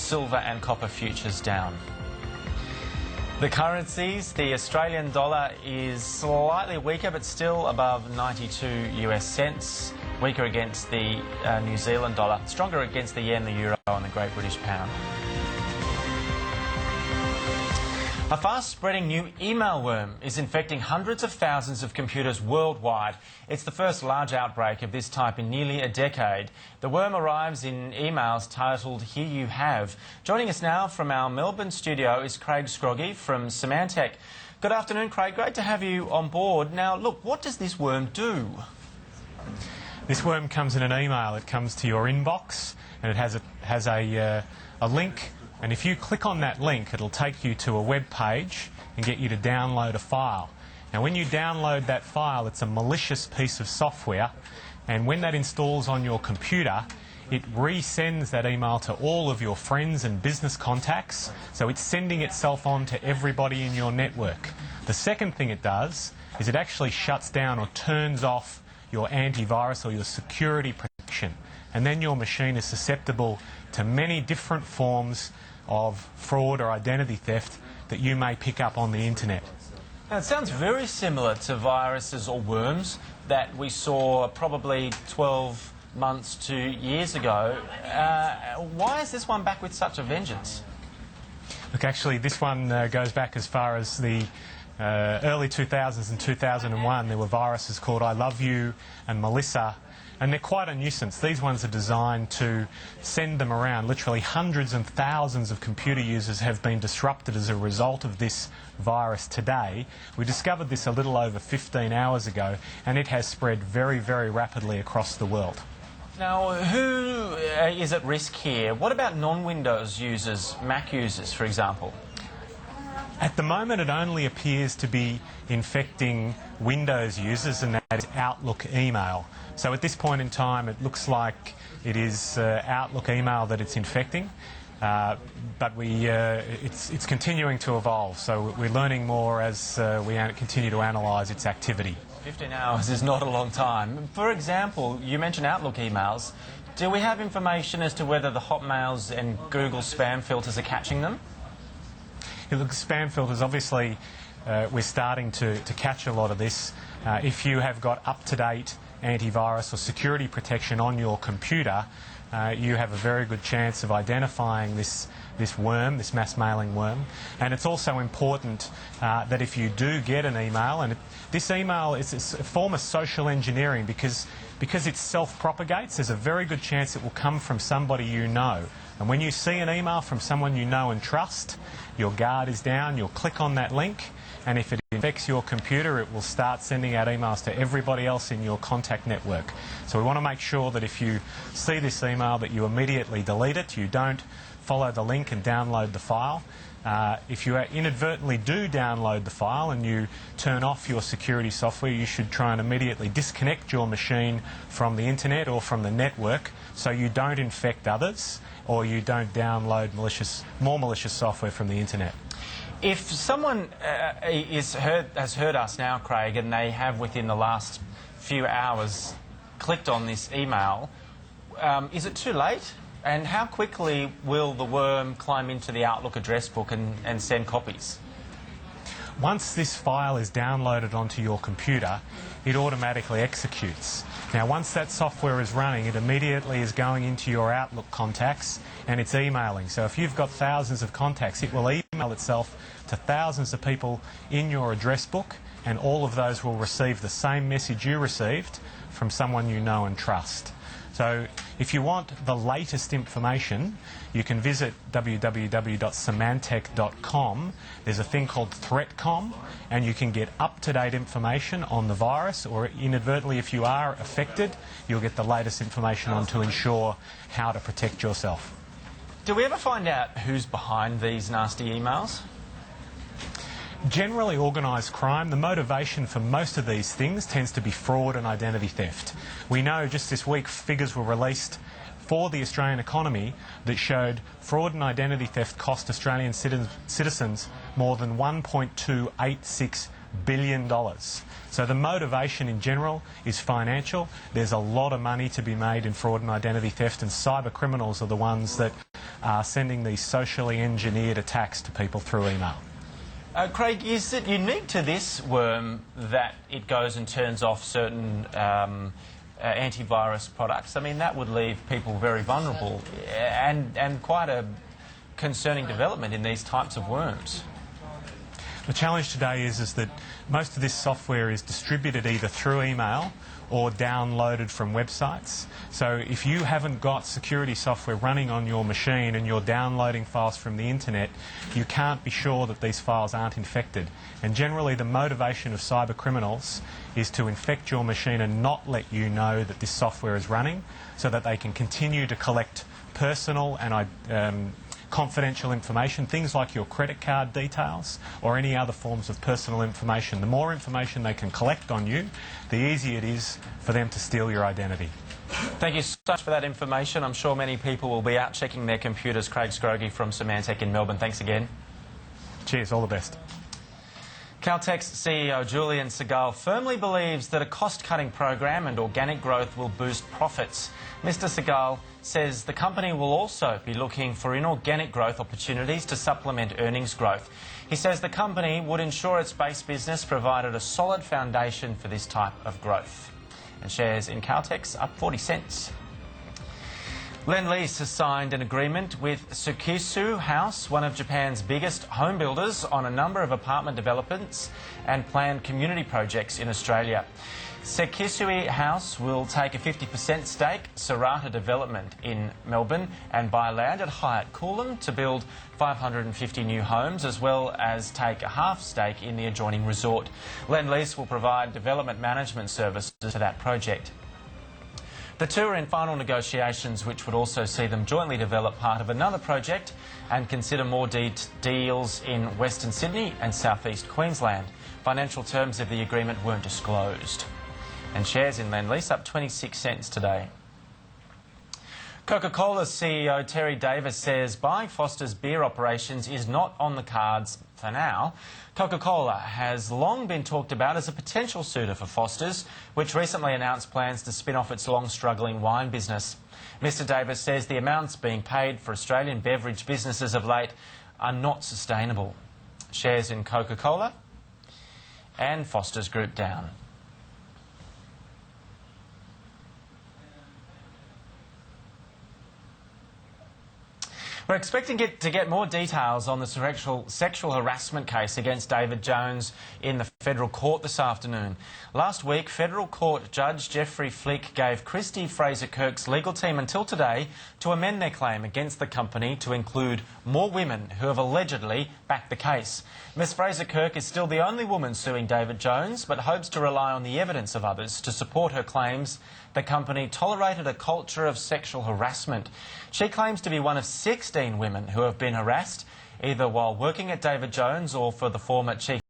silver and copper futures down. The currencies, the Australian dollar is slightly weaker but still above 92 US cents, weaker against the New Zealand dollar, stronger against the yen, the euro and the Great British pound. A fast-spreading new email worm is infecting hundreds of thousands of computers worldwide. It's the first large outbreak of this type in nearly a decade. The worm arrives in emails titled "Here You Have." Joining us now from our Melbourne studio is Craig Scroggie from Symantec. Good afternoon, Craig. Great to have you on board. Now, look, what does this worm do? This worm comes in an email. It comes to your inbox and it has a link. And if you click on that link, it'll take you to a web page and get you to download a file. Now, when you download that file, it's a malicious piece of software, and when that installs on your computer, it resends that email to all of your friends and business contacts, so it's sending itself on to everybody in your network. The second thing it does is it actually shuts down or turns off your antivirus or your security protection, and then your machine is susceptible to many different forms of fraud or identity theft that you may pick up on the internet. Now, it sounds very similar to viruses or worms that we saw probably 12 months to years ago. Why is this one back with such a vengeance? Look, actually, this one goes back as far as the early 2000s and 2001. There were viruses called I Love You and Melissa, and they're quite a nuisance. These ones are designed to send them around. Literally hundreds and thousands of computer users have been disrupted as a result of this virus today. We discovered this a little over 15 hours ago, and it has spread very, very rapidly across the world. Now, who is at risk here? What about non-Windows users, Mac users, for example? At the moment, it only appears to be infecting Windows users, and that is Outlook email. So at this point in time, it looks like it is Outlook email that it's infecting, but it's continuing to evolve. So we're learning more as we continue to analyse its activity. 15 hours is not a long time. For example, you mentioned Outlook emails. Do we have information as to whether the Hotmails and Google spam filters are catching them? Yeah, look, spam filters, obviously, we're starting to catch a lot of this. If you have got up-to-date antivirus or security protection on your computer, you have a very good chance of identifying this worm, this mass mailing worm. And it's also important that if you do get an email, and this email is a form of social engineering because it self-propagates, there's a very good chance it will come from somebody you know. And when you see an email from someone you know and trust, your guard is down, you'll click on that link, and if it infects your computer, it will start sending out emails to everybody else in your contact network. So we want to make sure that if you see this email that you immediately delete it, you don't follow the link and download the file. If you inadvertently do download the file and you turn off your security software, you should try and immediately disconnect your machine from the internet or from the network so you don't infect others or you don't download more malicious software from the internet. If someone has heard us now, Craig, and they have within the last few hours clicked on this email, is it too late? And how quickly will the worm climb into the Outlook address book and send copies? Once this file is downloaded onto your computer, it automatically executes. Now, once that software is running, it immediately is going into your Outlook contacts and it's emailing. So if you've got thousands of contacts, it will email itself to thousands of people in your address book, and all of those will receive the same message you received from someone you know and trust. So if you want the latest information, you can visit www.symantec.com. There's a thing called ThreatCom, and you can get up-to-date information on the virus, or inadvertently, if you are affected, you'll get the latest information on to ensure how to protect yourself. Do we ever find out who's behind these nasty emails? Generally organised crime, the motivation for most of these things tends to be fraud and identity theft. We know just this week figures were released for the Australian economy that showed fraud and identity theft cost Australian citizens more than $1.286 billion. So the motivation in general is financial. There's a lot of money to be made in fraud and identity theft, and cyber criminals are the ones that are sending these socially engineered attacks to people through email. Craig, is it unique to this worm that it goes and turns off certain antivirus products? I mean, that would leave people very vulnerable, and quite a concerning development in these types of worms. The challenge today is that most of this software is distributed either through email or downloaded from websites. So if you haven't got security software running on your machine and you're downloading files from the internet, you can't be sure that these files aren't infected. And generally the motivation of cyber criminals is to infect your machine and not let you know that this software is running, so that they can continue to collect personal and confidential information, things like your credit card details or any other forms of personal information. The more information they can collect on you, the easier it is for them to steal your identity. Thank you so much for that information. I'm sure many people will be out checking their computers. Craig Scroggie from Symantec in Melbourne. Thanks again. Cheers, all the best. Caltech's CEO Julian Segal firmly believes that a cost-cutting program and organic growth will boost profits. Mr Segal says the company will also be looking for inorganic growth opportunities to supplement earnings growth. He says the company would ensure its base business provided a solid foundation for this type of growth. And shares in Caltech's up 40 cents. Lend-Lease has signed an agreement with Scroggie House, one of Japan's biggest home builders, on a number of apartment developments and planned community projects in Australia. Scroggie House will take a 50% stake, Sarata Development in Melbourne, and buy land at Hyatt Coolum to build 550 new homes, as well as take a half stake in the adjoining resort. Lend-Lease will provide development management services to that project. The two are in final negotiations, which would also see them jointly develop part of another project and consider more deals in Western Sydney and South East Queensland. Financial terms of the agreement weren't disclosed. And shares in Lend-Lease up 26 cents today. Coca-Cola's CEO Terry Davis says buying Foster's beer operations is not on the cards for now. Coca-Cola has long been talked about as a potential suitor for Foster's, which recently announced plans to spin off its long-struggling wine business. Mr Davis says the amounts being paid for Australian beverage businesses of late are not sustainable. Shares in Coca-Cola and Foster's Group down. We're expecting to get more details on the sexual harassment case against David Jones in the federal court this afternoon. Last week, federal court judge Jeffrey Flick gave Christy Fraser-Kirk's legal team until today to amend their claim against the company to include more women who have allegedly backed the case. Ms Fraser-Kirk is still the only woman suing David Jones, but hopes to rely on the evidence of others to support her claims the company tolerated a culture of sexual harassment. She claims to be one of 16 women who have been harassed, either while working at David Jones or for the former chief